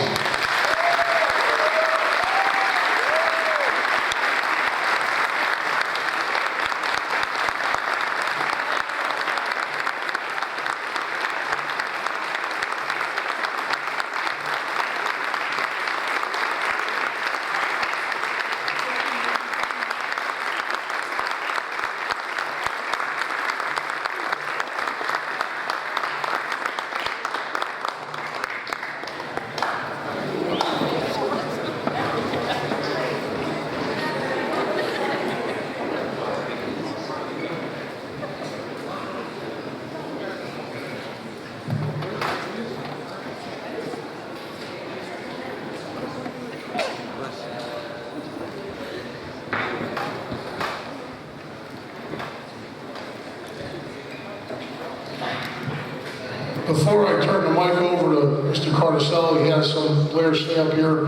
Before I turn the mic over to Mr. Cardicelli, he has some Blair stay up here.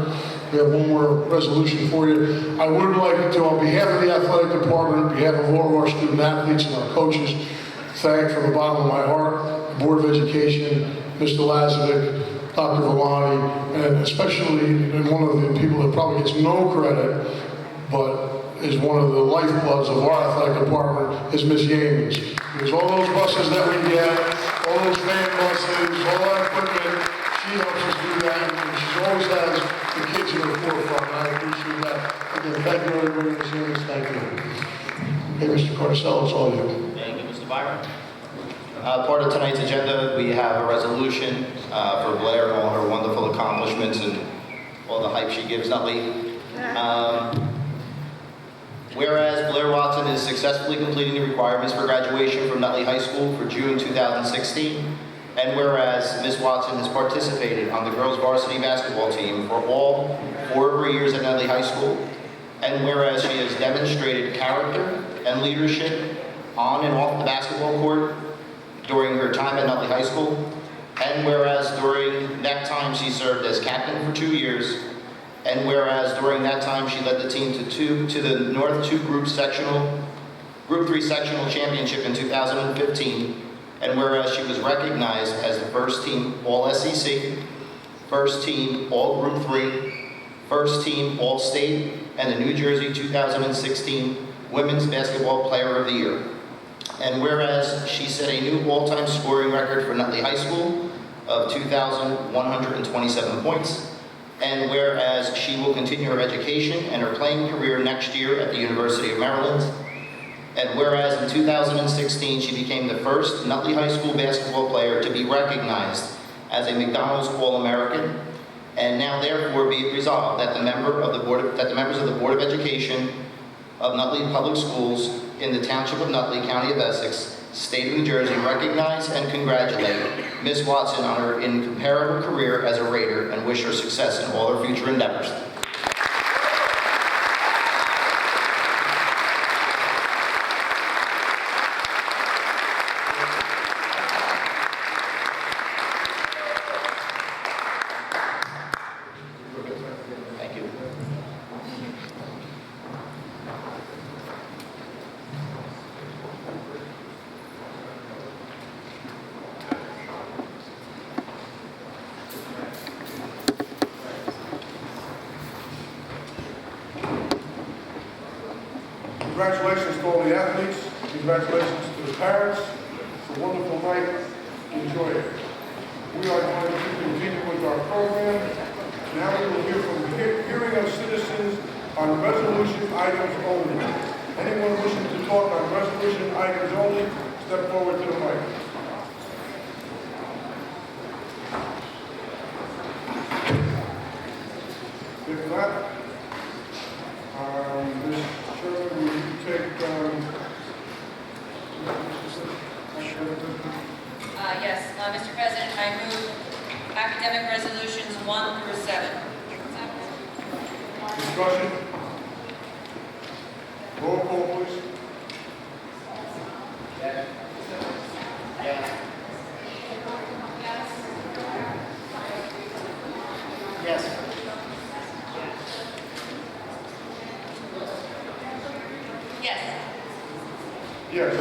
We have one more resolution for you. I would like to, on behalf of the athletic department, on behalf of all of our student athletes and our coaches, thank from the bottom of my heart the Board of Education, Mr. Lazovic, Dr. Villani, and especially one of the people that probably gets no credit, but is one of the lifebloods of our athletic department, is Ms. Yamens. Because all those buses that we get, all those van buses, all that equipment, she helps us do that, and she always has the kids in the forefront, and I appreciate that. Yeah, thank you, everybody, for seeing us. Thank you. Hey, Mr. Carcel, it's all you. Thank you, Mr. Byron. Part of tonight's agenda, we have a resolution for Blair and all her wonderful accomplishments and all the hype she gives Nutley. Whereas Blair Watson is successfully completing the requirements for graduation from Nutley High School for June 2016, and whereas Ms. Watson has participated on the girls varsity basketball team for all 4 of her years at Nutley High School, and whereas she has demonstrated character and leadership on and off the basketball court during her time at Nutley High School, and whereas during that time she served as captain for 2 years, and whereas during that time she led the team to the North 2 Group 3 Sectional Championship in 2015, and whereas she was recognized as the first team All-SEC, first team All-Group 3, first team All-State, and the New Jersey 2016 Women's Basketball Player of the Year. And whereas she set a new all-time scoring record for Nutley High School of 2,127 points, and whereas she will continue her education and her playing career next year at the University of Maryland, and whereas in 2016 she became the first Nutley High School basketball player to be recognized as a McDonald's All-American, and now therefore be it resolved that the members of the Board of Education of Nutley Public Schools in the Township of Nutley, County of Essex, State of New Jersey, recognize and congratulate Ms. Watson on her incomparable career as a Raider and wish her success in all her future endeavors. Thank you. Congratulations to all the athletes. Congratulations to the parents. It's a wonderful night. Enjoy it. We are going to continue with our program. Now we will hear from hearing of citizens on resolution items only. Anyone wishing to talk on resolution items only, step forward to the mic. If not, Ms. Sherman, will you take, Yes, Mr. President, I move academic resolutions 1 through 7. discussion? Roll call, please. Yes. Yes. Yes. Yes. Yes.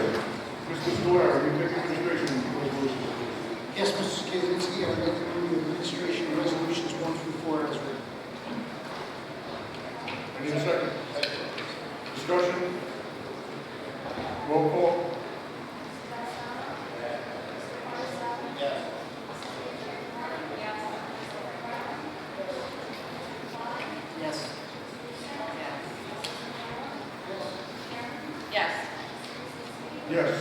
Mr. Scolari, will you take administration resolutions? Yes, Mr. Skazinski, I'd like to move the administration resolutions 1 through 4 as written. I need a second. Discussion? Roll call? Yes. Yes. Yes. Yes.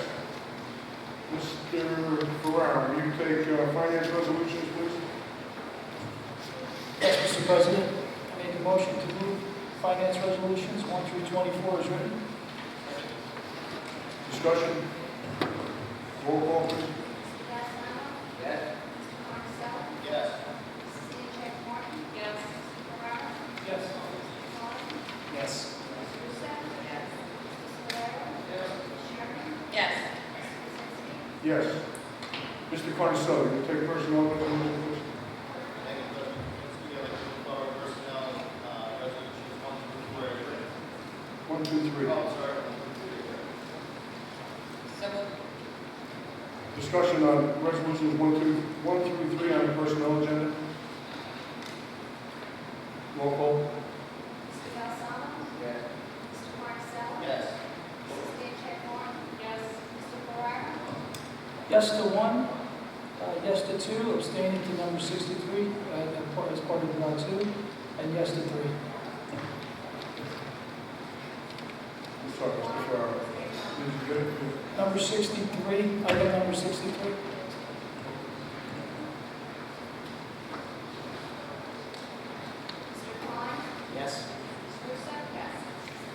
Mr. Ferrara, will you take finance resolutions, please? Yes, Mr. President, I make a motion to move finance resolutions 1 through 24 as written. Discussion? Roll call, please. Yes. Yes. Yes. Yes. Yes. Yes. Mr. Carnicelli, will you take personnel resolutions, please? One, two, three. So moved. Discussion on resolutions 1 through 3 on the personnel agenda. Roll call. Mr. Galsano? Yes. Mr. Marcel? Yes. Mrs. Stanchek-Morton? Yes. Mr. Ferrara? Yes to 1, yes to 2, abstaining to number 63 as part of Lot 2, and yes to 3. Number 63, item number 63. Mr. Klein? Yes. Ms. Russo? Yes.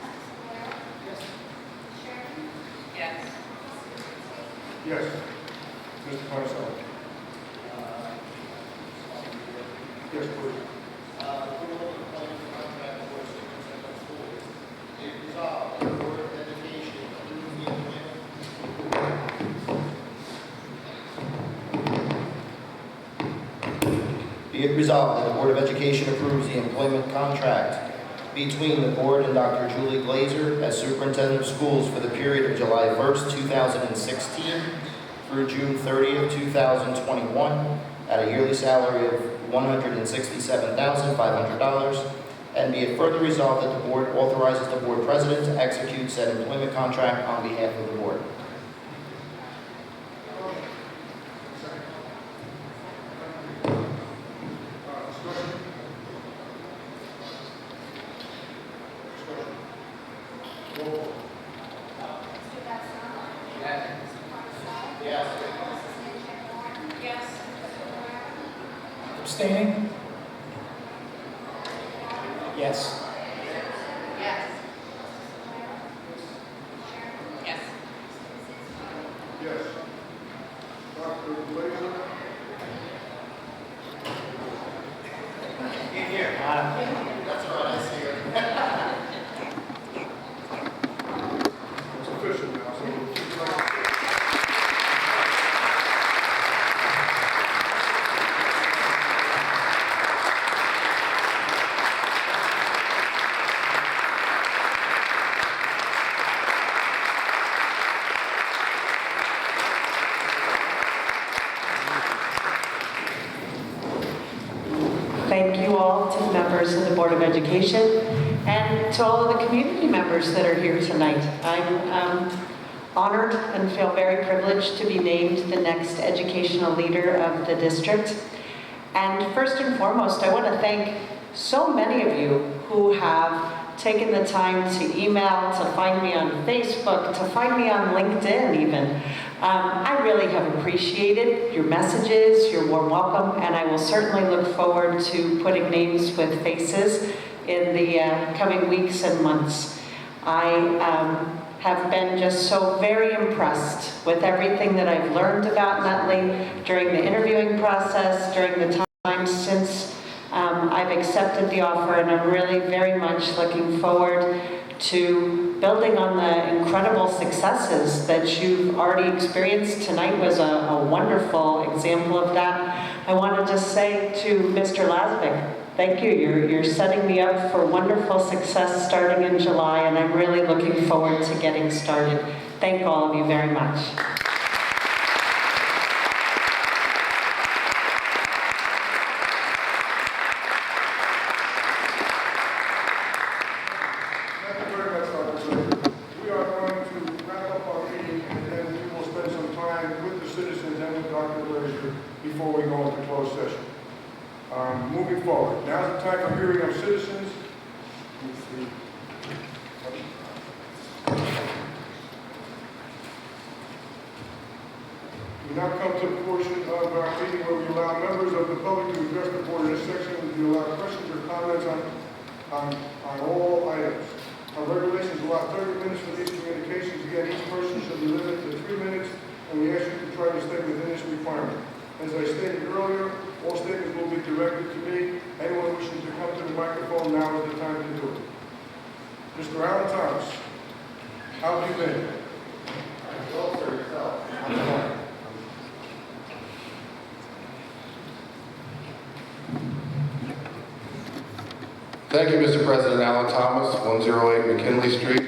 Mrs. Blair? Yes. Sharon? Yes. Mr. Kaczynski? Yes. Mr. Paisano? Yes, please. Approval of employment contract for superintendent of schools. Be it resolved that the Board of Education approves the employment. Be it resolved that the Board of Education approves the employment contract between the Board and Dr. Julie Glazer as Superintendent of Schools for the period of July 1st, 2016 through June 30th, 2021 at a yearly salary of $167,500, and be it further resolved that the Board authorizes the Board President to execute said employment contract on behalf of the Board. Discussion? Roll call. Mr. Bassano? Yes. Mr. Paisano? Yes. Mrs. St. Yes. Mr. Blair? Abstaining? Yes. Yes. Sharon? Yes. Yes. Dr. Glazer? That's all right, I see her. It's official now, so we'll keep it on. Thank you all to the members of the Board of Education and to all of the community members that are here tonight. I'm honored and feel very privileged to be named the next educational leader of the district. And first and foremost, I want to thank so many of you who have taken the time to email, to find me on Facebook, to find me on LinkedIn even. I really have appreciated your messages, your warm welcome, and I will certainly look forward to putting names with faces in the coming weeks and months. I have been just so very impressed with everything that I've learned about Nutley during the interviewing process, during the time since I've accepted the offer, and I'm really very much looking forward to building on the incredible successes that you've already experienced. Tonight was a wonderful example of that. I want to just say to Mr. Lazovic, thank you. You're setting me up for wonderful success starting in July, and I'm really looking forward to getting started. Thank all of you very much. Thank you very much, Dr. Glazer. We are going to wrap up our meeting, and then we will spend some time with the citizens and with Dr. Glazer before we go into closed session. Moving forward, now's the time for hearing of citizens. We now come to the portion of our meeting where we allow members of the public to address the board. In this section, we allow questions or comments on all items. Our regulations allow 30 minutes for these communications. Again, each person should be limited to 3 minutes, and we ask you to try to stay within this requirement. As I stated earlier, all statements will be directed to me. Anyone wishing to come to the microphone, now is the time to do it. Mr. Alan Thomas, how have you been? Well, for yourself. I'm fine. Thank you, Mr. President. Alan Thomas, 108 McKinley Street.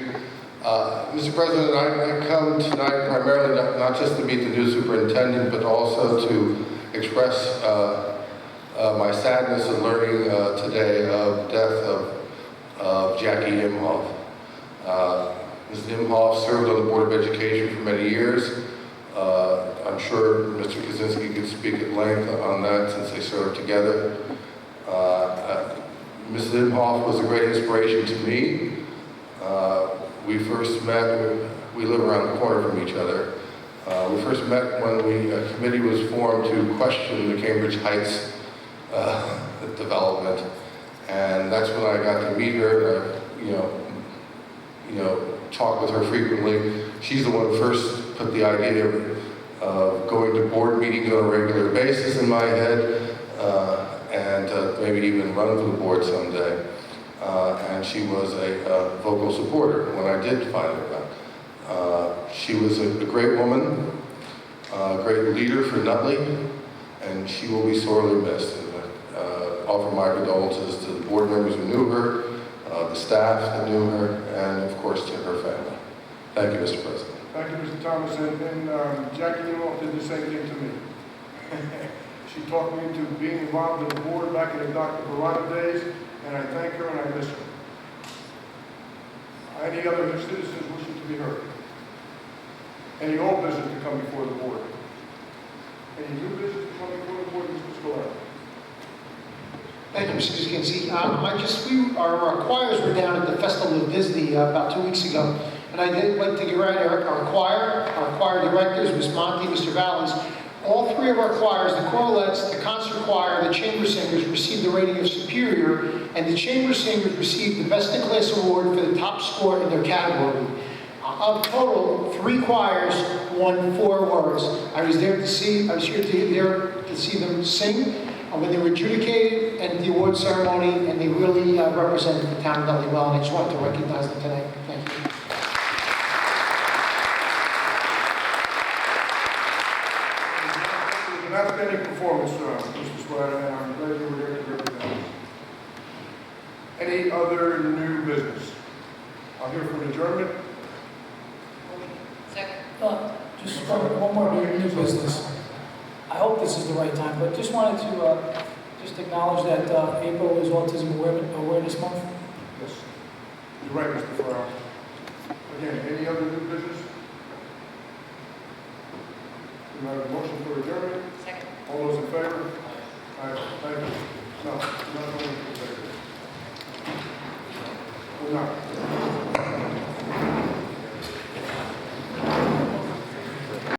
Mr. President, I come tonight primarily not just to meet the new superintendent, but also to express my sadness in learning today of the death of Jackie Imhoff. Ms. Imhoff served on the Board of Education for many years. I'm sure Mr. Kaczynski could speak at length on that since they served together. Ms. Imhoff was a great inspiration to me. We first met, we live around the corner from each other. We first met when a committee was formed to question the Cambridge Heights development. And that's when I got to meet her, talk with her frequently. She's the one who first put the idea of going to board meetings on a regular basis in my head, and maybe even run for the board someday. And she was a vocal supporter when I did find her out. She was a great woman, a great leader for Nutley, and she will be sorely missed. Offer my condolences to the board members who knew her, the staff that knew her, and of course to her family. Thank you, Mr. President. Thank you, Mr. Thomas. And Jackie Newell did the same thing to me. She talked me into being involved in the board back in the Dr. Barada days, and I thank her and I miss her. Any other citizens wishing to be heard? Any old business to come before the board? Any new business to come before the board, Mr. Scalera? Thank you, Mr. Kinsey. Our choirs were down at the Festival of Disney about 2 weeks ago, and I did like to give right our choir directors, Ms. Monty, Mr. Valens. All three of our choirs, the choirettes, the concert choir, and the chamber singers, received the rating of superior, and the chamber singers received the Best in Class award for the top score in their category. Of total, 3 choirs won 4 awards. I was here to see them sing when they were adjudicated and the award ceremony, and they really represented the town of Nutley well, and I just wanted to recognize them tonight. Thank you. It was an outstanding performance, Mr. Scalera, and I'm glad you were here to represent us. Any other new business? I'll hear from adjournment. Second. Just one more new business. I hope this is the right time, but just wanted to just acknowledge that April is Autism Awareness Month. Yes. You're right, Mr. Farrell. Again, any other new business? We have a motion for adjournment. Second. All those in favor? Aye. Thank you.